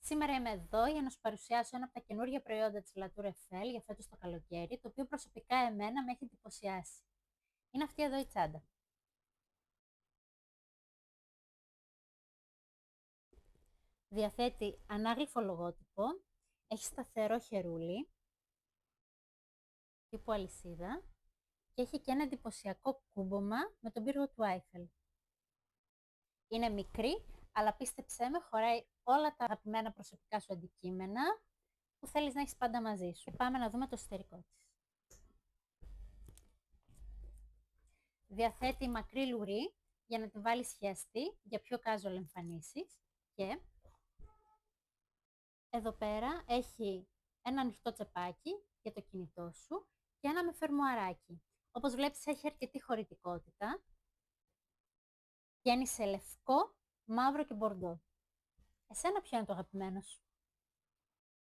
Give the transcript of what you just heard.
Σήμερα είμαι εδώ για να σου παρουσιάσω ένα από τα καινούργια προϊόντα της Latour Eiffel για φέτος το καλοκαίρι, το οποίο προσωπικά εμένα με έχει εντυπωσιάσει. Είναι αυτή εδώ η τσάντα. Διαθέτει ανάγλυφο λογότυπο, έχει σταθερό χερούλι, τύπου αλυσίδα και έχει και ένα εντυπωσιακό κούμπομα με τον πύργο του Eiffel. Είναι μικρή, αλλά πίστεψέ με, χωράει όλα τα αγαπημένα προσωπικά σου αντικείμενα που θέλεις να έχεις πάντα μαζί σου. Και πάμε να δούμε το εσωτερικό της. Διαθέτει μακρύ λουρί για να τη βάλεις χιαστή για πιο casual εμφανίσεις και εδώ πέρα έχει ένα ανοιχτό τσεπάκι για το κινητό σου και ένα με φερμουαράκι. Όπως βλέπεις έχει αρκετή χωρητικότητα. Βγαίνει σε λευκό, μαύρο και μπορντό. Εσένα ποιο είναι το αγαπημένο σου?